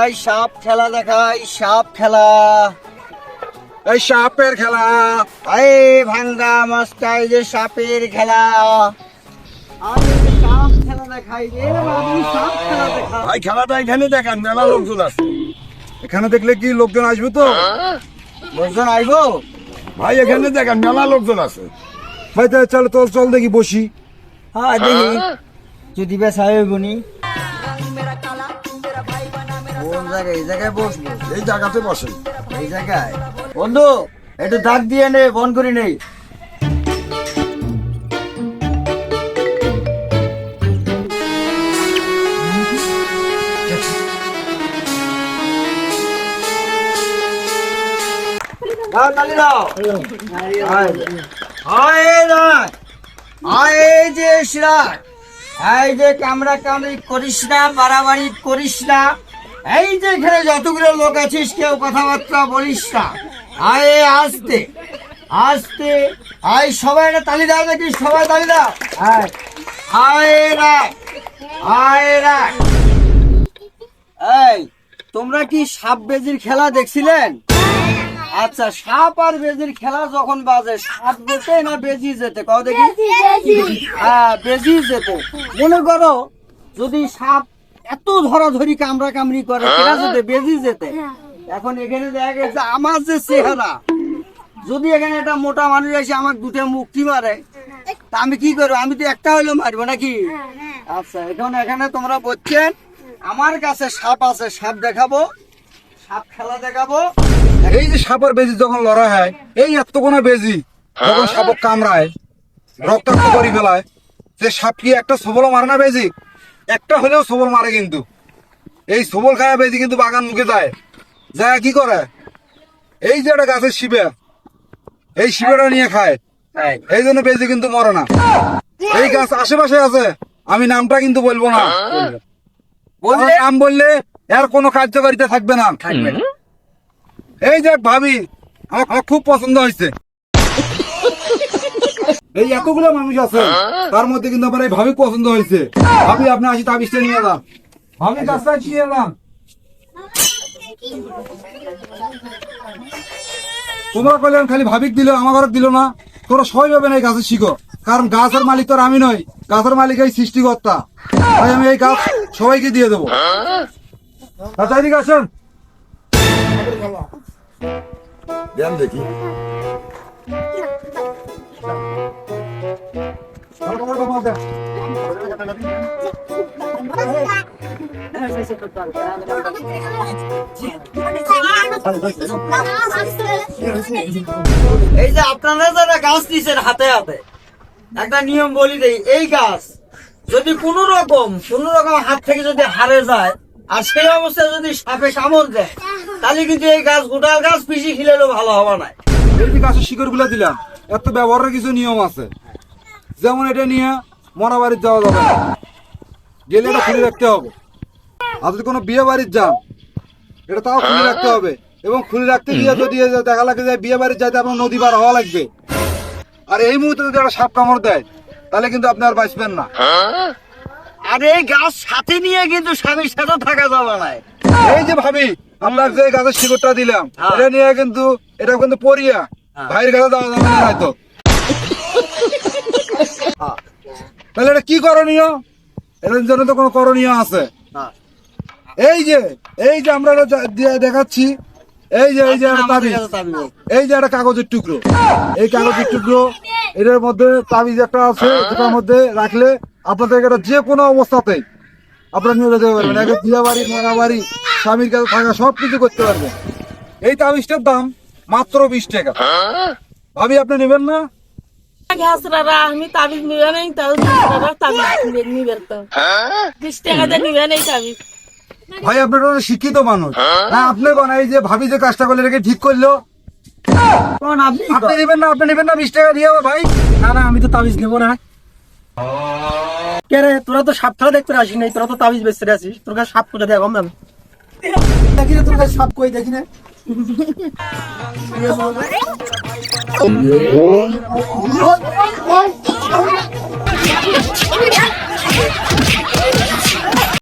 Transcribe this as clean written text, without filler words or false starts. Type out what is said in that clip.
দেখাই, সাপ খেলা দেখাই, সাপ খেলা। এই সাপের খেলা, এই ভাঙ্গা মস্তাই যে সাপের খেলা। আমি সাপ খেলা দেখাই রে, আমি সাপ খেলা দেখাই। ভাই খেলাটা এখানে দেখান, মেলা লোকজন আছে। এখানে দেখলে কি লোকজন আসবে তো? লোকজন আইবো? ভাই এখানে দেখান, মেলা লোকজন আছে। ভাই তাহলে চল তো, চল দেখি বসি। হ্যাঁ দেখি, যদি বেশ হয় গুনি। কোন জায়গায়? এই জায়গায় বসবো? এই জায়গাতে বসেন। এই জায়গায় বন্ধু একটু ডাক দিয়ে নে, বন্ধ করি নেই। দাও তালি দাও। এই যে শিরাক, এই যে কামড়া কামড়ি করিস না, বাড়াবাড়ি করিস না। এই যে এখানে যতগুলো লোক আছিস কেউ কথাবার্তা বলিস না। আয় আস্তে আস্তে, আয় সবাই একটা তালি দাও দেখি, সবাই তালি দাও। আয় আয় রাখ, আয় রাখ। এই তোমরা কি সাপ বেজির খেলা দেখছিলেন? আচ্ছা, সাপ আর বেজির খেলা যখন বাজে, সাপ যেতে না বেজি যেতে? কও দেখি। হ্যাঁ, বেজি যেতে। মনে করো যদি সাপ এত ধরাধরি কামড়া কামড়ি করে, কেনা যেতে? বেজি যেতে। এখন এখানে দেখা গেছে আমার যে চেহারা, যদি এখানে একটা মোটা মানুষ এসে আমার দুটো মুক্তি মারে, তা আমি কি করবো? আমি তো একটা হইলেও মারবো নাকি? আচ্ছা, এখন এখানে তোমরা বলছেন আমার কাছে সাপ আছে, সাপ দেখাবো, সাপ খেলা দেখাবো। এই যে সাপের বেজি যখন লড়াই হয়, এই এত কোনো বেজি যখন সাপক কামড়ায়, রক্তাক্ত করে ফেলায়, সে সাপ কি একটা সবল মারে না? বেজি একটা হলেও সবল মারে, কিন্তু এই সবল খায় বেজি কিন্তু বাগান মুখে যায়। যায় কি করে? এই যে একটা গাছের শিবে, এই শিবেটা নিয়ে খায়। এই জন্য বেজি কিন্তু মরে না। এই গাছ আশেপাশে আছে, আমি নামটা কিন্তু বলবো না। বললে নাম বললে এর কোনো কার্যকারিতা থাকবে না। এই যে ভাবি, আমার খুব পছন্দ হয়েছে। এই এতগুলো মানুষ আছে, তার মধ্যে কিন্তু আমার এই ভাবি পছন্দ হয়েছে। ভাবি আপনি আসি তাবিজটা নিয়ে এলাম। ভাবি কাজটা নিয়ে এলাম। তোমরা কইলেন খালি ভাবিক দিল, আমার ঘরে দিল না। তোরা সবাই পাবে না এই গাছের শিখো, কারণ গাছের মালিক তো আর আমি নই, গাছের মালিক এই সৃষ্টিকর্তা। তাই আমি এই গাছ সবাইকে দিয়ে দেবো। আচ্ছা এদিকে আসেন, দেন দেখি। এই যে আপনারা যারা গাছ দিচ্ছেন হাতে হাতে, একটা নিয়ম বলি দেই। এই গাছ যদি কোন রকম হাত থেকে যদি হারে যায়, আর সেই অবস্থায় যদি সাপে কামড় দেয়, তাহলে কিন্তু এই গাছ গোটাল গাছ পিছিয়ে খিলেলেও ভালো হবে না। এই যে গাছের শিকড় গুলা দিলাম, এত ব্যবহারের কিছু নিয়ম আছে। যেমন এটা নিয়ে মরা বাড়ির যাওয়া যাবে না, গেলে এটা খুলে রাখতে হবে। আর যদি কোনো বিয়ে বাড়ির যান, এটা তাও খুলে রাখতে হবে। এবং খুলে রাখতে গিয়ে যদি দেখা লাগে যে বিয়ে বাড়ির যাইতে আপনার নদী পার হওয়া লাগবে, আর এই মুহূর্তে যদি একটা সাপ কামড় দেয়, তাহলে কিন্তু আপনি আর বাঁচবেন না। আর এই গাছ সাথে নিয়ে কিন্তু স্বামীর সাথে থাকা যাবে না। এই যে ভাবি, আপনার যে গাছের শিকড়টা দিলাম, এটা নিয়ে কিন্তু এটা কিন্তু পরিয়া ভাইয়ের কাছে দেওয়া যাবে না হয়তো। তাহলে এটা কি করণীয়? এটার জন্য তো কোনো করণীয় আছে। এই যে আমরা দেখাচ্ছি, এই যে একটা তাবিজ, এই যে একটা কাগজের টুকরো, এই কাগজের টুকরো, এটার মধ্যে তাবিজ একটা আছে, যেটার মধ্যে রাখলে আপনাদের এটা যে কোনো অবস্থাতেই আপনারা নিয়ে যেতে পারবেন। একটা বিয়ে বাড়ি, মারা বাড়ি, স্বামীর কাছে থাকা সব কিছু করতে পারবেন। এই তাবিজটার দাম মাত্র 20 টাকা। ভাবি আপনি নেবেন না? আমি তাবিজ নিবে নাই, তাবিজ নিবেন তো 20 টাকা দিয়ে নিবে নাই তাবিজ। ভাই আপনারা শিক্ষিত মানুষ, না আপনি কোন এই যে ভাবি যে কাজটা করলে এটাকে ঠিক করলো, আপনি নেবেন না? আপনি নেবেন না 20 টাকা দিয়ে? ভাই না না, আমি তো তাবিজ নেবো না। কে রে, তোরা তো সাপ খেলা দেখতে আসিস নাই, তোরা তো তাবিজ বেচতে আসিস। তোর কাছে সাপ কোথা দেখো ম্যাম? দেখি না তোর কাছে সাপ কই, দেখি না।